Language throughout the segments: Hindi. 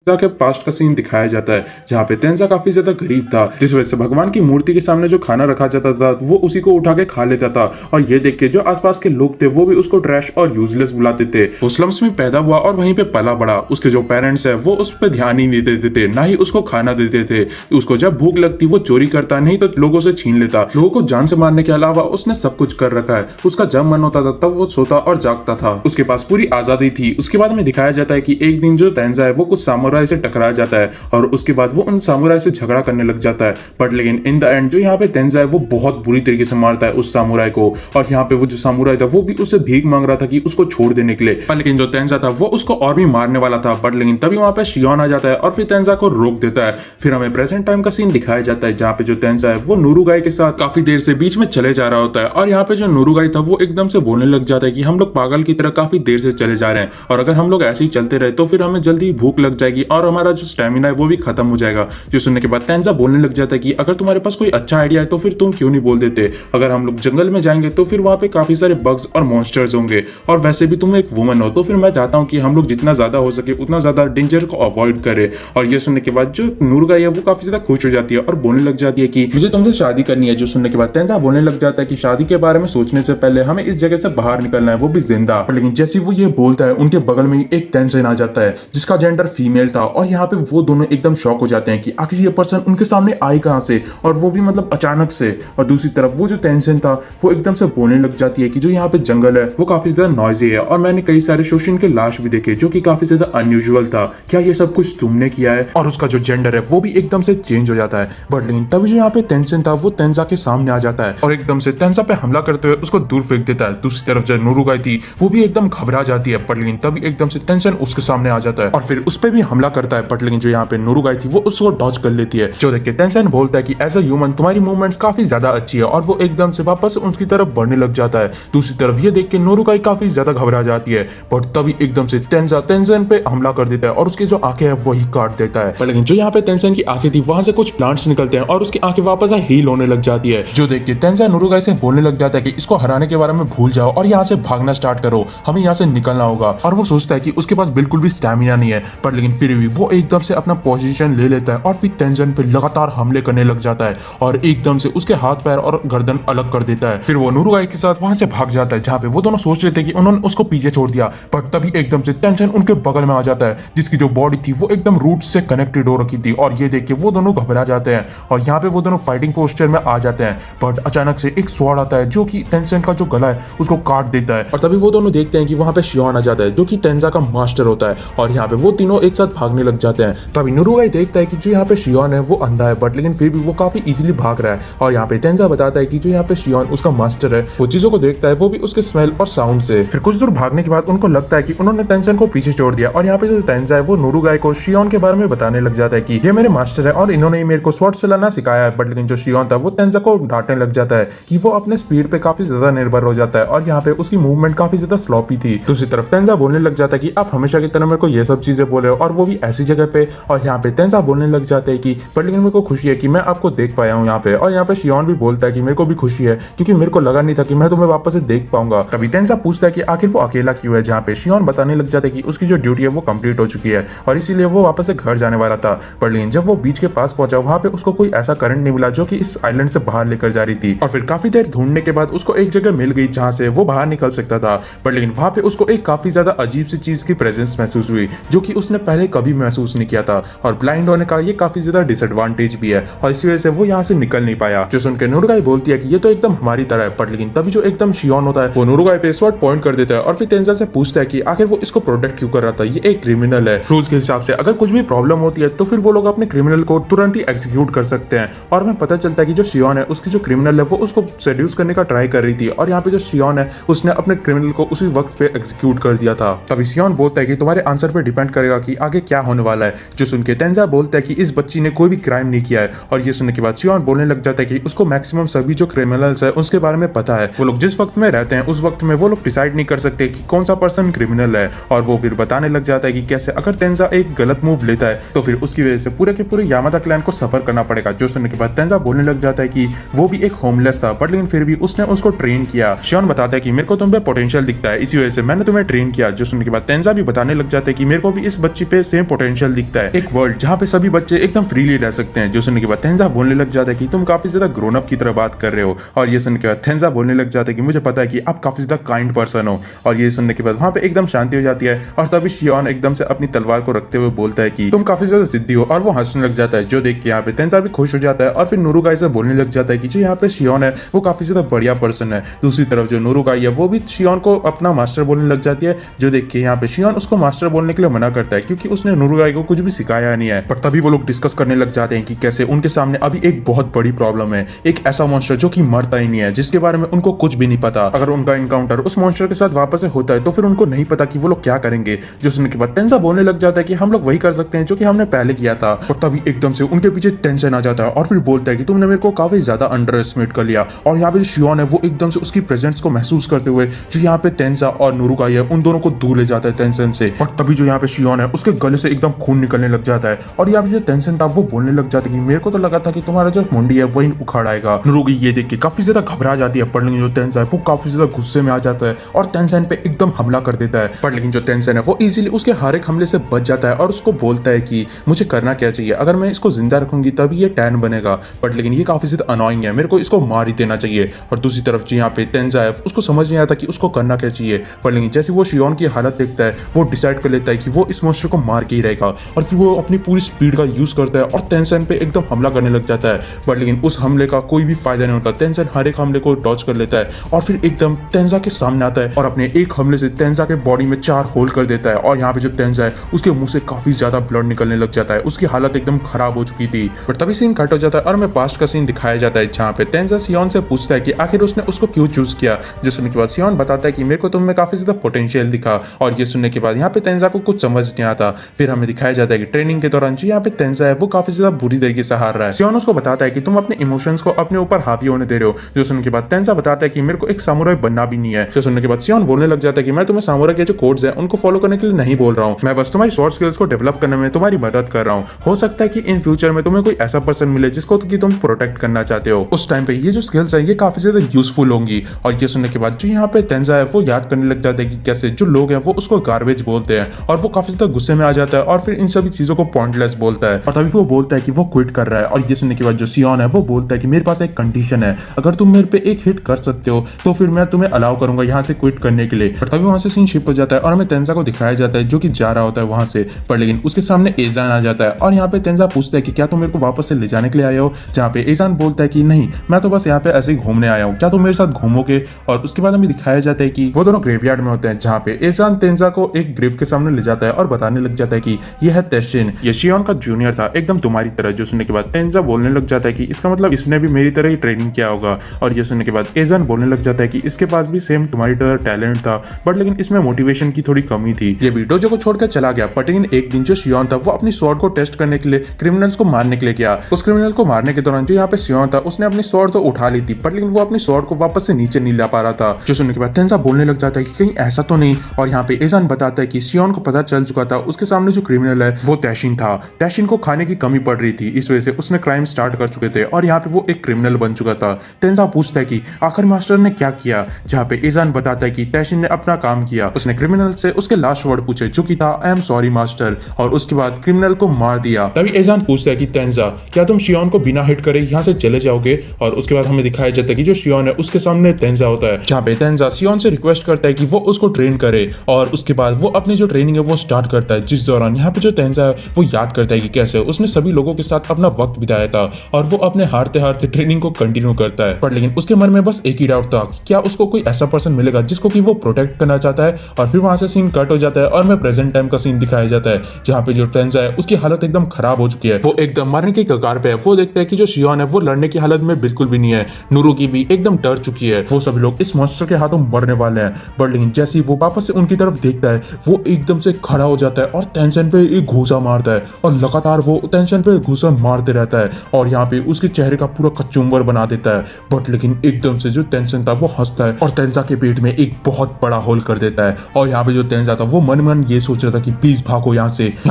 के पास्ट का सीन दिखाया जाता है जहाँ पे तेंजा काफी ज्यादा गरीब था, जिस वजह से भगवान की मूर्ति के सामने जो खाना रखा जाता था वो उसी को उठा के खा लेता था। और ये देख के जो आसपास के लोग थे वो भी उसको ट्रैश और यूजलेस बुलाते थे। वो स्लम्स में पैदा हुआ और वहीं पे पला बड़ा। उसके जो पेरेंट्स है वो उस पर ध्यान ही नहीं देते थे, ना ही उसको खाना देते थे। उसको जब भूख लगती वो चोरी करता, नहीं तो लोगों से छीन लेता। लोगों को जान से मारने के अलावा उसने सब कुछ कर रखा है। उसका जब मन होता था तब वो सोता और जागता था। उसके पास पूरी आजादी थी। उसके बाद में दिखाया जाता है कि एक दिन जो तेंजा है वो कुछ सामुराई से टकराया जाता है और उसके बाद वो उन सामुराई से झगड़ा करने लग जाता है। बट लेकिन इन द एंड जो यहाँ पे तेंजा है वो बहुत बुरी तरीके से मारता है उस सामुराई को। और यहाँ पे वो जो सामुराई था वो भी उससे भीख मांग रहा था कि उसको छोड़ देने के लिए। पर लेकिन जो तेंजा था वो उसको और भी मारने वाला था। बट लेकिन तभी वहां पे शियोन आ जाता है और फिर तेंजा को रोक देता है। फिर हमें प्रेजेंट टाइम का सीन दिखाया जाता है जहाँ पे जो तेंजा है वो नूरुगाई के साथ काफी देर से बीच में चले जा रहा होता है। और यहाँ पे जो नूरुगाई था वो एकदम से बोलने लग जाता है कि हम लोग पागल की तरह काफी देर से चले जा रहे हैं और अगर हम लोग ऐसे ही चलते रहे तो फिर हमें जल्दी भूख लग जाएगी और हमारा जो स्टेमिना है वो भी खत्म हो जाएगा। जो सुनने के बाद तेंजा बोलने लग जाता है कि अगर तुम्हारे पास कोई अच्छा आइडिया है तो फिर तुम क्यों नहीं बोल देते। अगर हम लोग जंगल में जाएंगे तो फिर वहां पे काफी सारे बग्स और मॉन्स्टर्स होंगे और वैसे भी तुम एक वुमन हो, तो फिर मैं चाहता हूं कि हम लोग जितना ज्यादा हो सके उतना ज्यादा डेंजर को अवॉइड करें। और ये सुनने के बाद जो नूरुगाई है वो काफी ज्यादा खुश हो जाती है और बोलने लग जाती है कि मुझे तुमसे शादी करनी है। जो सुनने के बाद तेंजा बोलने लग जाता है कि शादी के बारे में सोचने से पहले हमें इस जगह से बाहर निकलना है, वो भी जिंदा। लेकिन जैसे वो ये बोलता है उनके बगल में एक तेंजिन आ जाता है जिसका जेंडर फीमेल था और यहाँ पे वो दोनों एकदम शॉक हो जाते हैं कि आखिर ये पर्सन उनके सामने आई कहां से, और वो भी मतलब अचानक से। और दूसरी तरफ वो जो तेंजिन था वो एकदम से बोलने लग जाती है कि जो यहाँ पे जंगल है वो काफी ज्यादा नॉइजी है और मैंने कई सारे शोषण के लाश भी देखे जो कि काफी ज्यादा अनयूजुअल था। क्या ये सब कुछ तुमने किया है? और उसका जो जेंडर है वो भी एकदम से चेंज हो जाता है। बट लेकिन तभी जो यहाँ पे तेंजिन था वो तेंजा के सामने आ जाता है और एकदम से तेंजा पे हमला करते हुए उसको दूर फेंक देता है। दूसरी तरफ जो नूरुगाई थी वो भी एकदम घबरा जाती है। बट लेकिन तभी एकदम से तेंजिन उसके सामने आ जाता है और फिर उस पर भी हमला करता है। बट लेकिन जो यहाँ पे नूरुगाई थी वो उसको डॉज कर लेती है। जो देख के तेंजिन बोलता है कि एज अ ह्यूमन तुम्हारी मूवमेंट्स काफी ज्यादा अच्छी है और वो एकदम से वापस उनकी तरफ बढ़ने लग जाता है। दूसरी तरफ ये देख के नूरुगाई काफी ज्यादा घबरा जाती है। बट तभी एकदम से तेंजा तेंजिन पे हमला कर देता है और उसकी जो आंखें है वही काट देता है। पर लेकिन जो यहाँ पे तेंजिन की आंखें थी वहां से कुछ प्लांट्स निकलते हैं और उसकी आंखें वापस हील होने लग जाती है। जो देख के तेंजिन नूरुगाई से बोलने लग जाता है कि इसको हराने के बारे में भूल जाओ और यहाँ से भागना स्टार्ट करो, हमें यहाँ से निकलना होगा। और वो सोचता है कि उसके पास बिल्कुल भी स्टैमिना नहीं है। पर लेकिन फिर भी वो एकदम से अपना पोजीशन ले लेता है और फिर तेंजिन पे लगातार हमले करने लग जाता है और एकदम से उसके हाथ पैर और गर्दन अलग कर देता है। फिर वो नूरुगाई के साथ वहां से भाग जाता है जहाँ पे वो दोनों सोच रहे थे कि उन्होंने उसको पीछे छोड़ दिया। पर तभी एकदम से तेंजिन उनके बगल में आ जाता है जिसकी जो बॉडी थी वो एकदम रूट से कनेक्टेड हो रखी थी। और ये देख के वो दोनों घबरा जाते हैं और यहाँ पे वो दोनों फाइटिंग पोस्चर में आ जाते हैं। बट अचानक से एक स्वॉर्ड आता है जो कि तेंजिन का जो गला है उसको काट देता है। और तभी वो दोनों देखते हैं कि वहां पे शियोन आ जाता है जो कि तेंजा का मास्टर होता है और यहाँ पे वो तीनों एक साथ भागने लग जाते हैं। तभी नूरुगाई देखता है कि जो यहाँ पे शियोन है वो अंधा है, बट लेकिन फिर भी वो काफी इजीली भाग रहा है। और यहाँ पे तेंजा बताता है कि जो यहाँ पे शियोन उसका मास्टर है वो चीजों को देखता है, वो भी उसके स्मेल और साउंड से। फिर कुछ दूर भागने के बाद उनको लगता है कि उन्होंने तेंजिन को पीछे छोड़ दिया। और यहाँ पे जो तेंजा है वो नूरुगाई को शियोन के बारे में बताने लग जाता है कि ये मेरे मास्टर है और इन्होंने मेरे को स्वॉर्ड चलाना सिखाया है। बट लेकिन जो शियोन था वो तेंजा को डांटने लग जाता है कि वो अपने स्पीड पे काफी ज्यादा निर्भर हो जाता है और यहाँ पे उसकी मूवमेंट काफी ज्यादा स्लॉपी थी। दूसरी तरफ तेंजा बोलने लग जाता है कि आप हमेशा की तरह मेरे को ये सब चीजें बोले और वो भी ऐसी जगह पे। और यहाँ पे तेंजा बोलने लग जाते हैं कि बट लेकिन मेरे को खुशी है कि मैं आपको देख पाया हूँ यहाँ पे। और यहाँ पे शियोन भी बोलता है कि मेरे को भी खुशी है क्योंकि मेरे को लगा नहीं था कि मैं तुम्हें वापस से देख पाऊंगा। तभी तेंजा पूछता है कि आखिर वो अकेला क्यों है, जहाँ पे शियोन बताने लग जाते हैं कि उसकी जो ड्यूटी है वो कंप्लीट हो चुकी है और इसीलिए वो वापस से घर जाने वाला था। पर लेकिन जब वो बीच के पास पहुंचा वहां पे उसको कोई ऐसा करंट नहीं मिला जो कि इस आइलैंड से बाहर लेकर जा रही थी। और फिर काफी देर ढूंढने के बाद उसको एक जगह मिल गई जहां से वो बाहर निकल सकता था। पर लेकिन वहां पे उसको एक काफी ज्यादा अजीब सी चीज की प्रेजेंस महसूस हुई जो कि उसने पहले कभी महसूस नहीं किया था। और ब्लाइंड होने का ये काफी ज्यादा डिसएडवांटेज भी है और इसी वजह से वो यहाँ से निकल नहीं पाया। जो सुनकर नूरुगाई बोलती है कि ये तो एकदम हमारी तरह है। पर लेकिन तभी जो एकदम शियोन होता है वो नूरुगाई पे स्वॉर्ड पॉइंट कर देता है और फिर तेंजा से पूछता है कि आखिर वो इसको प्रोटेक्ट क्यों कर रहा था, ये एक क्रिमिनल है। रूल्स के हिसाब से अगर कुछ भी प्रॉब्लम होती है तो फिर वो लोग अपने क्रिमिनल को तुरंत ही एग्जीक्यूट कर सकते हैं। और हमें पता चलता है कि जो शियोन है उसकी जो क्रिमिनल है वो उसको सेड्यूस करने का ट्राई कर रही थी और यहाँ पे जो शियोन है उसने अपने क्रिमिनल को उसी वक्त पे एग्जीक्यूट कर दिया था। तभी शियोन बोलता है कि तुम्हारे आंसर पे डिपेंड करेगा कि आगे क्या होने वाला है। जो सुन के तेंजा बोलता है कि इस बच्ची ने कोई भी क्राइम नहीं किया है। और ये सुनने के बाद शियोन बोलने लग जाता है कि उसको मैक्सिमम सभी जो क्रिमिनल्स है उसके बारे में पता है। वो लोग जिस वक्त में रहते हैं उस वक्त में वो लोग डिसाइड नहीं कर सकते कि कौन सा पर्सन क्रिमिनल है। और वो फिर बताने लग जाता है कि कैसे अगर तेंजा एक गलत मूव लेता है तो फिर उसकी वजह से पूरे के पूरे यामादा क्लैन को सफर करना पड़ेगा। जो सुनने के बाद तेंजा बोलने लग जाता है कि वो भी एक होमलेस था बट लेकिन फिर भी उसने उसको ट्रेन किया। शियोन बताता है कि मेरे को तुम पे पोटेंशियल दिखता है, इसी वजह से मैंने तुम्हें ट्रेन किया। जो सुनने के बाद तेंजा भी बताने लग जाता है कि मेरे को भी इस बच्ची पे सेम पोटेंशियल दिखता है, एक वर्ल्ड जहाँ पे सभी बच्चे एकदम फ्रीली रह सकते हैं। जो सुनने के बाद तेंजा बोलने लग जाता है कि तुम काफी ज्यादा ग्रोन अप की तरह बात कर रहे हो। और ये सुनने के बाद तेंजा बोलने लग जाता है कि मुझे पता है कि आप काफी ज्यादा काइंड पर्सन हो। और ये सुनने के बाद वहाँ पे एकदम शांति हो जाती है और तभी शियोन एकदम से अपनी तलवार को रखते हुए बोलता है कि तुम काफी ज्यादा जिद्दी हो, और वो हंसने लग जाता है। जो देख के यहाँ पे तेंजा भी खुश हो जाता है और फिर नूरुगाई से बोलने लग जाता है कि जो यहाँ पे शियोन है वो काफी ज्यादा बढ़िया पर्सन है। दूसरी तरफ जो नूरुगाई है वो भी शियोन को अपना मास्टर बोलने लग जाती है। जो देख के यहाँ पे शियोन उसको मास्टर बोलने के लिए मना करता है क्योंकि उसने नूरुगाई को कुछ भी सिखाया नहीं है। पर तभी वो लोग डिस्कस करने लग जाते हैं कि कैसे उनके सामने अभी एक बहुत बड़ी प्रॉब्लम है, एक ऐसा मॉन्स्टर जो कि मरता ही नहीं है, जिसके बारे में उनको कुछ भी नहीं पता। अगर उनका इनकाउंटर उस मॉन्स्टर के साथ वापस से होता है तो फिर उनको नहीं पता कि वो लोग क्या करेंगे। जो सुनने के बाद तेंजा बोलने लग जाता है कि हम लोग वही कर सकते हैं जो कि हमने पहले किया था। और तभी एकदम से उनके पीछे टेंशन आ जाता है और फिर बोलता है कि तुमने मेरे को काफी ज्यादा अंडर एस्टिमेट कर लिया। और यहाँ पे शियोन है वो एकदम से उसकी प्रेजेंस को महसूस करते हुए जो यहाँ पे तेंजा और नूरुगाई है उन दोनों को दूर ले जाता है टेंशन से। और तभी जो यहाँ पे शियोन है उसके गले से एकदम खून निकलने लग जाता है। और यहाँ पे जो टेंशन था वो बोलने लग जाता है कि मेरे को तो लगा था कि तुम्हारा जो मुंडी है वही उखाड़ आएगा। नूरुगाई ये देख के काफी ज्यादा घबरा जाती है, पर लेकिन जो तेंजा है वो काफी ज्यादा गुस्से में आ जाता है और टेंशन पे एकदम हमला कर देता है। पर लेकिन जो टेंशन है वो इजीली उसके हर एक हमले से बच जाता है और उसको बोलता है कि मुझे करना क्या चाहिए, अगर मैं इसको जिंदा रखूंगी तभी ये टैन बनेगा, बट लेकिन ये काफी ज्यादा अनोइंग है, मेरे को इसको मार ही देना चाहिए। और दूसरी तरफ जो यहाँ पे तेंजा है उसको समझ नहीं आता कि उसको करना क्या चाहिए। पर लेकिन जैसे वो शियोन की हालत देखता है वो डिसाइड कर लेता है कि वो इस मॉन्स्टर को मार के ही रहेगा। और फिर वो अपनी पूरी स्पीड का यूज करता है और टेंशन पे एकदम हमला करने लग जाता है। बट लेकिन उस हमले का कोई भी फायदा नहीं होता, टेंशन हर एक हमले को डॉज कर लेता है और फिर एकदम तेंजा के सामने आता है और अपने एक हमले से तेंजा के बॉडी में 4 होल कर देता है। और यहाँ पे जो तेंजा है उसके मुंह से काफी ज्यादा ब्लड निकलने लग जाता है, उसकी हालत एकदम खराब हो चुकी थी। बट तभी सीन कट हो जाता है और हमें पास्ट का सीन दिखाया जाता है जहाँ पे तेंजा शियोन से पूछता है कि आखिर उसने उसको क्यों चूज किया। जो सुनने के बाद शियोन बताता है कि मेरे को तुम में काफी ज्यादा पोटेंशियल दिखा। और ये सुनने के बाद यहाँ पे तेंजा को कुछ समझ नहीं आता। फिर हमें दिखाया जाता है कि ट्रेनिंग के दौरान जो यहाँ पे तेंजा है वो काफी ज्यादा बुरी तरीके से हार रहा है। शियोन उसको बताता है कि तुम अपने इमोशंस को अपने ऊपर हावी होने दे रहे हो। जो सुनने के बाद तेंजा बताता है कि मेरे को एक सामुराई बनना भी नहीं है। जो सुनने के बाद शियोन बोलने लग जाता है कि मैं तुम्हें सामुराई के जो कोड्स हैं उनको फॉलो करने के लिए नहीं बोल रहा हूँ, मैं बस तुम्हारी शॉर्ट स्किल्स को डेवलप करने में तुम्हारी मदद कर रहा हूँ। हो सकता है कि इन फ्यूचर में तुम्हें कोई ऐसा पर्सन मिले जिसको कि तुम प्रोटेक्ट करना चाहते हो, उस टाइम पे ये जो स्किल्स है ये काफी ज्यादा यूजफुल होंगी। और ये सुनने के बाद जो यहाँ पे तेंजा है वो याद करने लग जाता है कि कैसे जो लोग हैं वो उसको गार्बेज बोलते हैं और वो काफी ज्यादा गुस्से में आ जाता है और फिर इन सभी चीजों को पॉइंटलेस बोलता है। और तभी वो बोलता है कि वो क्विट कर रहा है। और ये सुनने के बाद जो शियोन है वो बोलता है कि मेरे पास एक कंडीशन है, अगर तुम मेरे पे एक हिट कर सकते हो तो फिर मैं तुम्हें अलाउ करूंगा यहाँ से क्विट करने के लिए। और तभी वहां से सीन शिफ्ट हो जाता है और हमें तेंजा को दिखाया जाता है जो कि जा रहा होता है वहां से। पर लेकिन उसके सामने एजान आ जाता है और यहाँ पे तेंजा पूछता है कि क्या तुम मेरे को वापस से ले जाने के लिए आए हो। जहाँ पे एजान बोलता है कि नहीं, मैं तो बस यहाँ पे ऐसे ही घूमने आया हूँ, क्या तुम मेरे साथ घूमोगे। और उसके बाद हमें दिखाया जाता है कि वो दोनों ग्रेवयार्ड में होते हैं जहाँ पे एजान तेंजा को एक ग्रेव के सामने ले जाता है और बताने लग जाता है कि ये है तेशिन, ये शियोन का जूनियर था एकदम तुम्हारी तरह। जो सुनने के बाद तेंजा बोलने लग जाता है कि इसका मतलब इसने भी मेरी तरह ही ट्रेनिंग किया होगा। और ये सुनने के बाद एजान बोलने लग जाता है कि इसके पास भी सेम तुम्हारी तरह टैलेंट था, बट लेकिन इसमें मोटिवेशन की थोड़ी कमी थी, ये भी डोजो को छोड़कर चला गया। बट लेकिन एक दिन जो शियोन था वो अपनी स्वॉर्ड को टेस्ट करने के लिए क्रिमिनल्स को मारने के लिए गया। उस क्रिमिनल को मारने के दौरान जो यहाँ पे शियोन था उसने अपनी स्वॉर्ड तो उठा ली थी, बट लेकिन वो अपनी स्वॉर्ड को वापस से नीचे नहीं ला पा रहा था। जो सुनने के बाद तेंजा बोलने लग जाता है कि कहीं ऐसा तो नहीं। और यहाँ पे एजान बताता है कि शियोन को पता चल चुका था उसके सामने जो क्रिमिनल है वो तेशिन था, तेशिन को खाने की कमी पड़ रही थी, इस वजह से उसने क्राइम स्टार्ट कर चुके थे और यहाँ पे वो एक क्रिमिनल बन चुका था। तेंजा पूछता है कि आखिर मास्टर ने क्या किया। जहाँ पे एजान बताता है कि तेशिन ने अपना काम किया, उसने क्रिमिनल से उसके लास्ट वर्ड पूछे जो कि था आई एम सॉरी मास्टर, और उसके बाद क्रिमिनल को मार दिया। तभी एजान पूछता है कि तेंजा क्या तुम शियोन को बिना हिट करे यहाँ से चले जाओगे। और उसके बाद हमें दिखाया जाता है कि जो शियोन है उसके सामने तेंजा होता है, जहाँ पे तेंजा शियोन से रिक्वेस्ट करता है कि वो उसको ट्रेन करे। और उसके बाद वो अपनी जो ट्रेनिंग है वो स्टार्ट करता है, जिस दौरान यहाँ पे जो तेंजा है वो याद करता है कि कैसे उसने सभी लोगों के साथ अपना वक्त बिताया था और वो अपने हारते हारते ट्रेनिंग को कंटिन्यू करता है। पर लेकिन उसके मन में बस एक ही डाउट था कि क्या उसको कोई ऐसा पर्सन मिलेगा जिसको कि वो प्रोटेक्ट करना चाहता है। और फिर वहां से सीन कट हो जाता है और हमें प्रेजेंट टाइम का सीन दिखाया जाता है जहाँ पे जो तेंजा है उसकी हालत एकदम खराब हो चुकी है, वो एकदम मरने की कगार पे है। वो देखता है कि जो शियोन है वो लड़ने की हालत में बिल्कुल भी नहीं है, नूरुगी भी एकदम डर चुकी है, वो सभी लोग इस मॉन्स्टर के हाथों मरने वाले हैं। बट लेकिन जैसे ही वो वापस से उनकी तरफ देखता है वो एकदम से खड़ा हो जाता है और टेंशन पे एक घूसा मारता है और लगातार वो टेंशन पे घूसा मारते रहता है और यहाँ पे उसके चेहरे का पूरा कचुम्बर बना देता है। बट लेकिन एकदम से जो टेंशन था वो हंसता है और तेंजा के पेट में एक बहुत बड़ा होल कर देता है। और यहाँ पे जो तेंजा था वो मन मन ये सोच रहा था कि प्लीज भागो यहाँ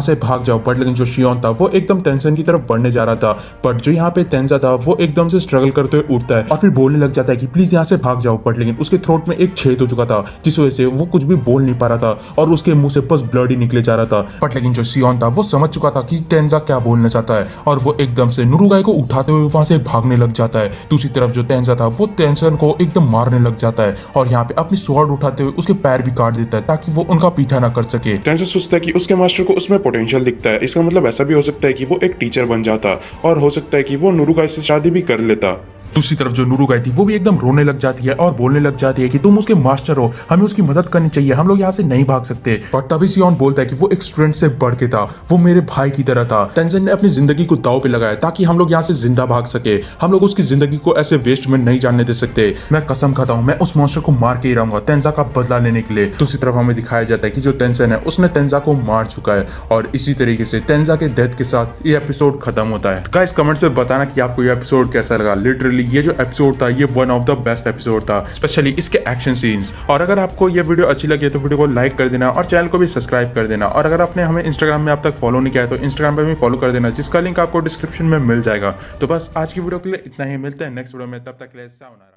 से भाग जाओ। बट लेकिन जो शियोन था वो एकदम टेंशन की तरफ बढ़ने जा रहा था, बट जो यहाँ पे तेंजा था वो एकदम से स्ट्रगल करते हुए उठता है और फिर बोलने लग जाता है कि प्लीज यहाँ से भाग जाओ। बट लेकिन उसके थ्रोट में एक छेद हो चुका था जिस वजह से वो कुछ भी बोल नहीं पा रहा था और उसके मुंह से बस ब्लड ही निकले जा रहा था। बट लेकिन जो सियोन था वो समझ चुका था कि तेंजा क्या बोलना चाहता है और वो एकदम से नुरुगाई को उठाते हुए वहां से भागने लग जाता है। दूसरी तरफ जो तेंजा था वो टेंशन को एकदम मारने लग जाता है और यहाँ पे अपनी स्वॉर्ड उठाते हुए उसके पैर भी काट देता है ताकि वो उनका पीछा ना कर सके। टेंजा सोचता है कि उसके मास्टर को उसमें पोटेंशियल दिखता है, इसका मतलब ऐसा भी हो सकता है कि वो एक टीचर बन जाता और हो सकता है कि वो नुरुगाई से शादी भी कर लेता। दूसरी तरफ जो नुरुगाई थी वो भी एकदम रोने लग जाती है और बोलने लग जाती है कि तुम उसके मास्टर हो, हमें उसकी मदद करनी चाहिए, हम लोग यहाँ से नहीं भाग सकते। और तभी सियोन बोलता है कि वो एक स्टूडेंट से बढ़ के था, वो मेरे भाई की तरह था। तेंजन ने अपनी जिंदगी को दांव पे लगाया ताकि हम लोग यहाँ से जिंदा भाग सके, हम लोग उसकी जिंदगी को ऐसे वेस्ट में नहीं जाने दे सकते। मैं कसम खाता हूँ मैं उस मॉन्स्टर को मार के ही रहूंगा तेंजा का बदला लेने के लिए। दूसरी तरफ हमें दिखाया जाता है कि जो टेंशन है उसने तेंजा को मार चुका है और इसी तरीके से तेंजा के डेथ के साथ ये एपिसोड खत्म होता है। गाइस कमेंट्स में बताना कि आपको ये एपिसोड कैसा लगा। लिटरली ये जो एपिसोड था ये one of the best episode था, स्पेशली इसके एक्शन सीन्स। और अगर आपको ये वीडियो अच्छी लगी तो वीडियो को लाइक कर देना और चैनल को भी सब्सक्राइब कर देना। और अगर आपने हमें इंस्टाग्राम में अब तक फॉलो नहीं किया है तो इंस्टाग्राम पे भी फॉलो कर देना, जिसका लिंक आपको डिस्क्रिप्शन में मिल जाएगा। तो बस आज की वीडियो के लिए इतना ही, मिलते हैं नेक्स्ट वीडियो में, तब तक के लिए सायोनारा।